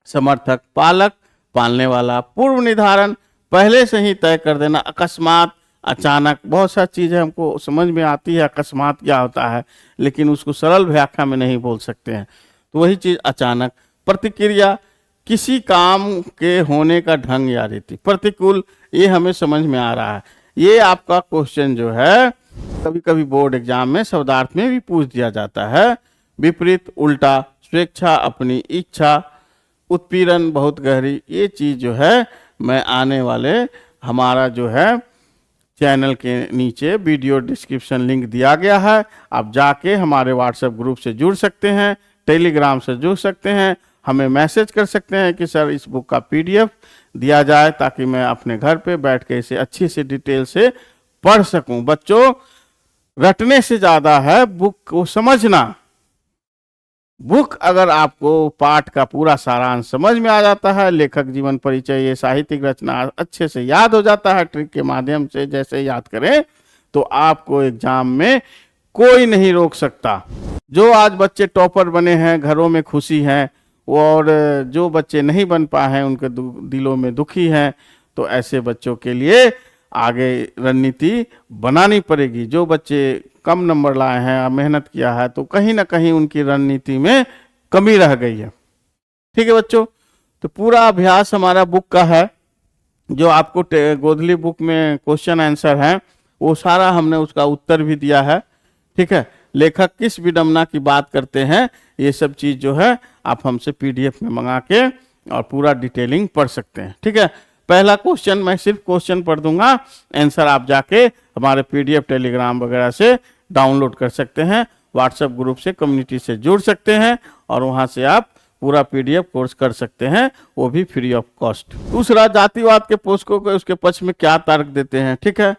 A: समर्थक, पालक, पालने वाला, पूर्व निर्धारण, पहले से ही तय कर देना, अकस्मात, अचानक, बहुत सारी चीज़ें हमको समझ में आती है अकस्मात क्या होता है, लेकिन उसको सरल व्याख्या में नहीं बोल सकते हैं। तो वही चीज़ अचानक। प्रतिक्रिया, किसी काम के होने का ढंग या रीति। प्रतिकूल, ये हमें समझ में आ रहा है। ये आपका क्वेश्चन जो है कभी कभी बोर्ड एग्जाम में शब्दार्थ में भी पूछ दिया जाता है। विपरीत, उल्टा, स्वेच्छा, अपनी इच्छा, उत्पीड़न, बहुत गहरी। ये चीज़ जो है मैं आने वाले हमारा जो है चैनल के नीचे वीडियो डिस्क्रिप्शन लिंक दिया गया है, आप जाके हमारे व्हाट्सएप ग्रुप से जुड़ सकते हैं, टेलीग्राम से जुड़ सकते हैं, हमें मैसेज कर सकते हैं कि सर इस बुक का PDF दिया जाए, ताकि मैं अपने घर पे बैठ के इसे अच्छी से डिटेल से पढ़ सकूं। बच्चों, रटने से ज़्यादा है बुक को समझना। बुक अगर आपको पाठ का पूरा सारांश समझ में आ जाता है, लेखक जीवन परिचय, ये साहित्यिक रचना अच्छे से याद हो जाता है, ट्रिक के माध्यम से जैसे याद करें, तो आपको एग्जाम में कोई नहीं रोक सकता। जो आज बच्चे टॉपर बने हैं, घरों में खुशी है, और जो बच्चे नहीं बन पाए हैं उनके दिलों में दुखी हैं। तो ऐसे बच्चों के लिए आगे रणनीति बनानी पड़ेगी। जो बच्चे कम नंबर लाए हैं, मेहनत किया है, तो कहीं ना कहीं उनकी रणनीति में कमी रह गई है। ठीक है बच्चों, तो पूरा अभ्यास हमारा बुक का है, जो आपको गोधली बुक में क्वेश्चन आंसर है, वो सारा हमने उसका उत्तर भी दिया है। ठीक है, लेखक किस विडंबना की बात करते हैं, ये सब चीज जो है आप हमसे पीडीएफ में मंगा के और पूरा डिटेलिंग पढ़ सकते हैं। ठीक है, पहला क्वेश्चन मैं सिर्फ क्वेश्चन पढ़ दूंगा, आंसर आप जाके हमारे पीडीएफ टेलीग्राम वगैरह से डाउनलोड कर सकते हैं, व्हाट्सएप ग्रुप से कम्युनिटी से जुड़ सकते हैं और वहां से आप पूरा पीडीएफ कोर्स कर सकते हैं, वो भी फ्री ऑफ कॉस्ट। दूसरा, जातिवाद के पोषकों को उसके पक्ष में क्या तर्क देते हैं। ठीक है,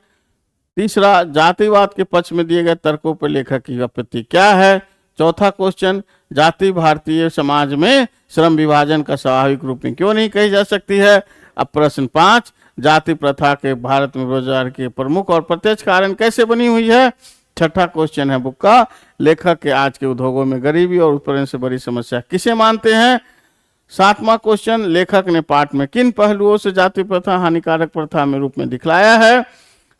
A: तीसरा, जातिवाद के पक्ष में दिए गए तर्कों पर लेखक की आपत्ति क्या है। चौथा क्वेश्चन, जाति भारतीय समाज में श्रम विभाजन का स्वाभाविक रूप में क्यों नहीं कही जा सकती है। अब प्रश्न 5, जाति प्रथा के भारत में रोजगार के प्रमुख और प्रत्यक्ष कारण कैसे बनी हुई है। छठा क्वेश्चन है बुक का, लेखक के आज के उद्योगों में गरीबी और उत्पीड़न से बड़ी समस्या किसे मानते हैं। सातवां क्वेश्चन, लेखक ने पाठ में किन पहलुओं से जाति प्रथा हानिकारक प्रथा में रूप में दिखलाया है।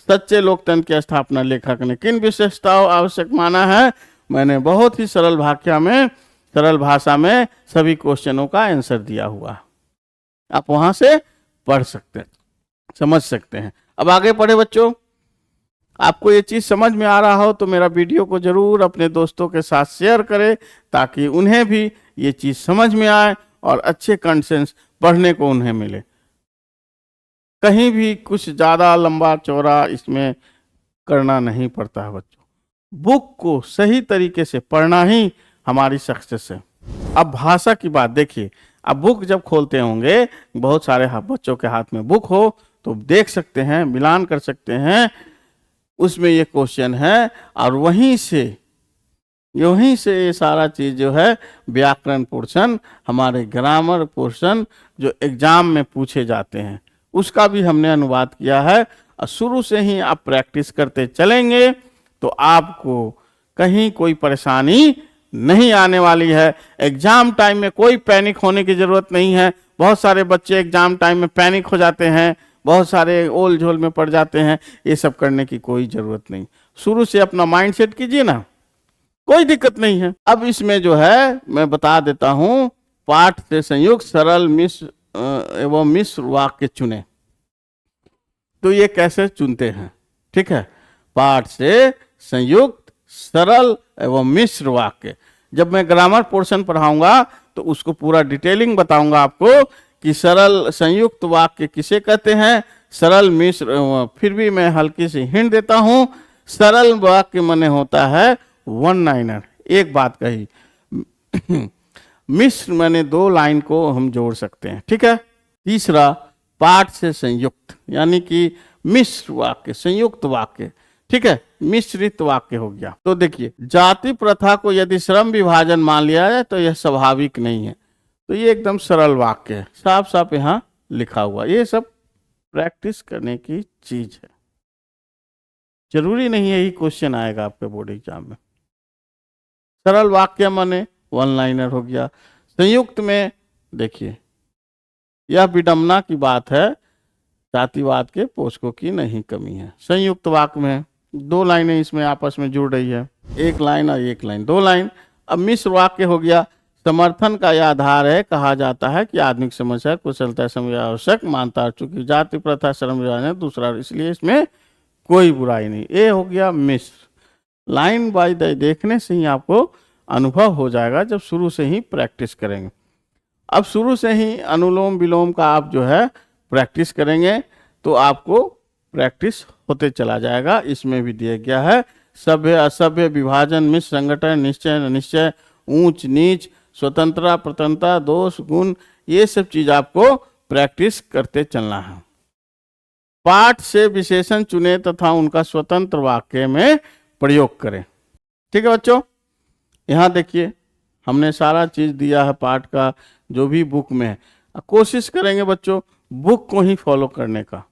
A: सच्चे लोकतंत्र की स्थापना लेखक ने किन विशेषताओं आवश्यक माना है। मैंने बहुत ही सरल भाषा में सभी क्वेश्चनों का आंसर दिया हुआ, आप वहां से पढ़ सकते हैं, समझ सकते हैं। अब आगे पढ़े बच्चों, आपको ये चीज समझ में आ रहा हो तो मेरा वीडियो को जरूर अपने दोस्तों के साथ शेयर करें ताकि उन्हें भी ये चीज समझ में आए और अच्छे कंटेंट्स पढ़ने को उन्हें मिले। कहीं भी कुछ ज्यादा लंबा चौड़ा इसमें करना नहीं पड़ता है बच्चों, बुक को सही तरीके से पढ़ना ही हमारी सक्सेस है। अब भाषा की बात देखिए, अब बुक जब खोलते होंगे, बहुत सारे बच्चों के हाथ में बुक हो तो देख सकते हैं, मिलान कर सकते हैं, उसमें ये क्वेश्चन है और वहीं से ये सारा चीज जो है व्याकरण पोर्शन, हमारे ग्रामर पोर्शन जो एग्जाम में पूछे जाते हैं उसका भी हमने अनुवाद किया है। और शुरू से ही आप प्रैक्टिस करते चलेंगे तो आपको कहीं कोई परेशानी नहीं आने वाली है। एग्जाम टाइम में कोई पैनिक होने की जरूरत नहीं है। बहुत सारे बच्चे एग्जाम टाइम में पैनिक हो जाते हैं, बहुत सारे ओल झोल में पड़ जाते हैं, ये सब करने की कोई जरूरत नहीं। शुरू से अपना माइंड सेट कीजिए ना, कोई दिक्कत नहीं है। अब इसमें जो है मैं बता देता हूं, पाठ से संयुक्त सरल मिश्र एवं मिश्र वाक्य चुने। तो ये कैसे चुनते हैं, ठीक है, पाठ से संयुक्त सरल एवं मिश्र वाक्य। जब मैं ग्रामर पोर्शन पढ़ाऊंगा तो उसको पूरा डिटेलिंग बताऊंगा आपको कि सरल संयुक्त वाक्य किसे कहते हैं, सरल मिश्र। फिर भी मैं हल्की सी हिंट देता हूं, सरल वाक्य माने होता है वन लाइनर, एक बात कही। मिश्र माने 2 लाइन को हम जोड़ सकते हैं, ठीक है। तीसरा, पाठ से संयुक्त यानी कि मिश्र वाक्य, संयुक्त वाक्य, ठीक है, मिश्रित वाक्य हो गया। तो देखिए, जाति प्रथा को यदि श्रम विभाजन मान लिया जाए तो यह स्वाभाविक नहीं है, तो ये एकदम सरल वाक्य है, साफ साफ यहाँ लिखा हुआ। ये सब प्रैक्टिस करने की चीज है, जरूरी नहीं है यही क्वेश्चन आएगा आपके बोर्ड एग्जाम में। सरल वाक्य माने 1 लाइनर हो गया। संयुक्त में देखिए, यह विडंबना की बात है, जातिवाद के पोषकों की नहीं कमी है। संयुक्त वाक्य में 2 लाइनें इसमें आपस में जुड़ रही है, 1 लाइन और 1 लाइन, 2 लाइन। अब मिश्र वाक्य हो गया, समर्थन का यह आधार है, कहा जाता है कि आधुनिक समस्या कुशलता समय आवश्यक मानता, चूंकि जाति प्रथा श्रम विभाजन है दूसरा, इसलिए इसमें कोई बुराई नहीं। ये हो गया मिश्र। लाइन बाय देखने से ही आपको अनुभव हो जाएगा जब शुरू से ही प्रैक्टिस करेंगे। अब शुरू से ही अनुलोम विलोम का आप जो है प्रैक्टिस करेंगे तो आपको प्रैक्टिस होते चला जाएगा। इसमें भी दिया गया है सभ्य असभ्य, विभाजन, मिश्र संगठन, निश्चय अनिश्चय, ऊंच नीच, स्वतंत्रता प्रतंत्रता, दोष गुण, ये सब चीज आपको प्रैक्टिस करते चलना है। पाठ से विशेषण चुने तथा उनका स्वतंत्र वाक्य में प्रयोग करें, ठीक है बच्चों। यहाँ देखिए, हमने सारा चीज दिया है पाठ का जो भी बुक में है। कोशिश करेंगे बच्चों बुक को ही फॉलो करने का,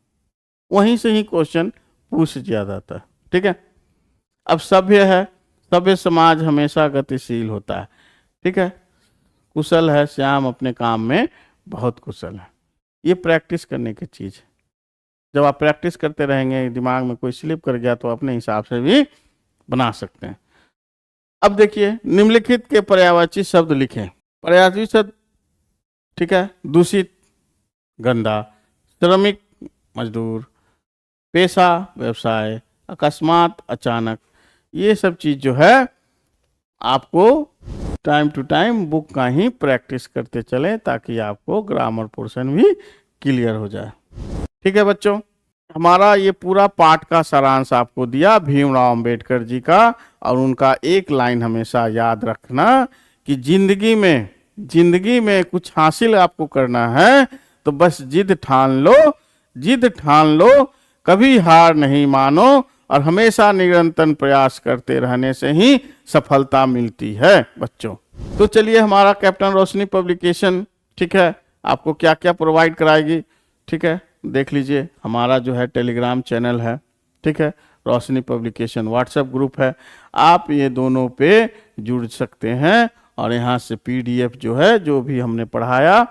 A: वहीं से ही क्वेश्चन पूछ दिया जाता है, ठीक है। अब सभ्य है, सभ्य समाज हमेशा गतिशील होता है, ठीक है। कुशल है, श्याम अपने काम में बहुत कुशल है। ये प्रैक्टिस करने की चीज है। जब आप प्रैक्टिस करते रहेंगे, दिमाग में कोई स्लिप कर गया तो अपने हिसाब से भी बना सकते हैं। अब देखिए, निम्नलिखित के पर्यायवाची शब्द लिखें। पर्यायवाची शब्द, ठीक है, दूषित, गंदा, श्रमिक, मजदूर, पेशा, व्यवसाय, अकस्मात, अचानक, ये सब चीज जो है आपको टाइम टू टाइम बुक का ही प्रैक्टिस करते चलें ताकि आपको ग्रामर पोर्शन भी क्लियर हो जाए। ठीक है बच्चों, हमारा ये पूरा पाठ का सारांश आपको दिया भीमराव अंबेडकर जी का, और उनका एक लाइन हमेशा याद रखना कि जिंदगी में कुछ हासिल आपको करना है तो बस जिद ठान लो, कभी हार नहीं मानो, और हमेशा निरंतर प्रयास करते रहने से ही सफलता मिलती है बच्चों। तो चलिए, हमारा कैप्टन रोशनी पब्लिकेशन, ठीक है, आपको क्या क्या प्रोवाइड कराएगी, ठीक है, देख लीजिए। हमारा जो है टेलीग्राम चैनल है, ठीक है, रोशनी पब्लिकेशन व्हाट्सएप ग्रुप है, आप ये दोनों पे जुड़ सकते हैं और यहाँ से PDF जो है, जो भी हमने पढ़ाया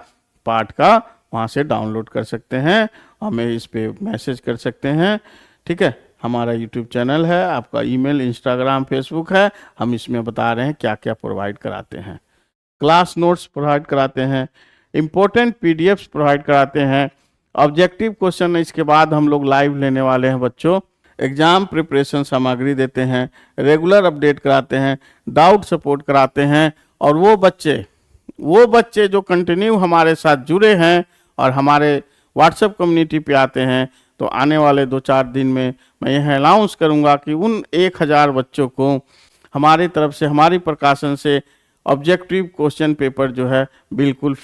A: पाठ का, वहाँ से डाउनलोड कर सकते हैं, हमें इस पे मैसेज कर सकते हैं। ठीक है, हमारा YouTube चैनल है, आपका ईमेल, इंस्टाग्राम, फेसबुक है, हम इसमें बता रहे हैं क्या क्या प्रोवाइड कराते हैं। क्लास नोट्स प्रोवाइड कराते हैं, इम्पोर्टेंट PDFs प्रोवाइड कराते हैं, ऑब्जेक्टिव क्वेश्चन इसके बाद हम लोग लाइव लेने वाले हैं बच्चों, एग्जाम प्रिपरेशन सामग्री देते हैं, रेगुलर अपडेट कराते हैं, डाउट सपोर्ट कराते हैं, और वो बच्चे जो कंटिन्यू हमारे साथ जुड़े हैं और हमारे व्हाट्सएप कम्युनिटी पे आते हैं, तो आने वाले 2-4 दिन में मैं यह अनाउंस करूंगा कि उन 1000 बच्चों को हमारी तरफ से, हमारी प्रकाशन से ऑब्जेक्टिव क्वेश्चन पेपर जो है बिल्कुल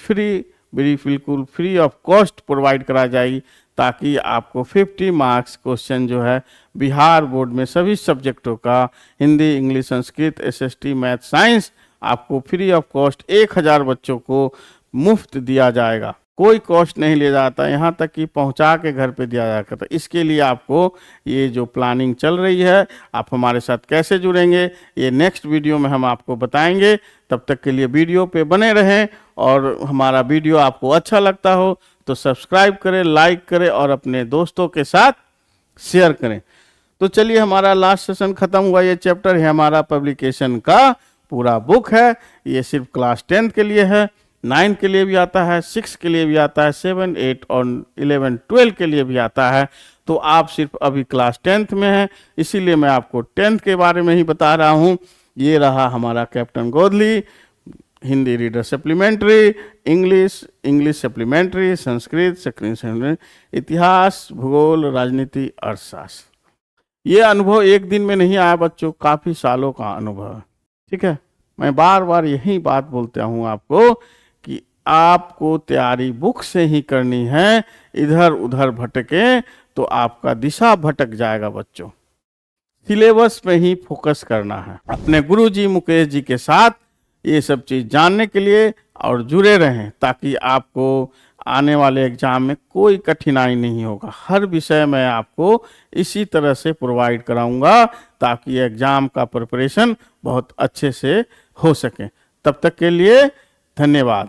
A: फ्री ऑफ कॉस्ट प्रोवाइड करा जाएगी, ताकि आपको 50 मार्क्स क्वेश्चन जो है बिहार बोर्ड में सभी सब्जेक्टों का, Hindi, English, Sanskrit, SST, math, science, आपको फ्री ऑफ कॉस्ट 1000 बच्चों को मुफ्त दिया जाएगा। कोई कॉस्ट नहीं लिया जाता, यहाँ तक कि पहुँचा के घर पे दिया जाता है। इसके लिए आपको ये जो प्लानिंग चल रही है, आप हमारे साथ कैसे जुड़ेंगे, ये नेक्स्ट वीडियो में हम आपको बताएंगे। तब तक के लिए वीडियो पे बने रहें, और हमारा वीडियो आपको अच्छा लगता हो तो सब्सक्राइब करें, लाइक करें और अपने दोस्तों के साथ शेयर करें। तो चलिए, हमारा लास्ट सेशन खत्म हुआ। ये चैप्टर है हमारा पब्लिकेशन का पूरा बुक है, ये सिर्फ क्लास 10 के लिए है, 9 के लिए भी आता है, 6 के लिए भी आता है, 7, 8 और 11, 12 के लिए भी आता है। तो आप सिर्फ अभी क्लास 10th में हैं, इसीलिए मैं आपको 10th के बारे में ही बता रहा हूँ। ये रहा हमारा कैप्टन गोदली, Hindi reader supplementary, English supplementary, Sanskrit, इतिहास, भूगोल, राजनीति, अर्थशास्त्र। ये अनुभव एक दिन में नहीं आया बच्चों, काफ़ी सालों का अनुभव है। ठीक है, मैं बार बार यही बात बोलता हूँ आपको कि आपको तैयारी बुक से ही करनी है, इधर उधर भटके तो आपका दिशा भटक जाएगा बच्चों। सिलेबस पे ही फोकस करना है। अपने गुरुजी मुकेश जी के साथ ये सब चीज़ जानने के लिए और जुड़े रहें, ताकि आपको आने वाले एग्जाम में कोई कठिनाई नहीं होगा। हर विषय मैं आपको इसी तरह से प्रोवाइड कराऊंगा, ताकि एग्जाम का प्रिपरेशन बहुत अच्छे से हो सके। तब तक के लिए धन्यवाद।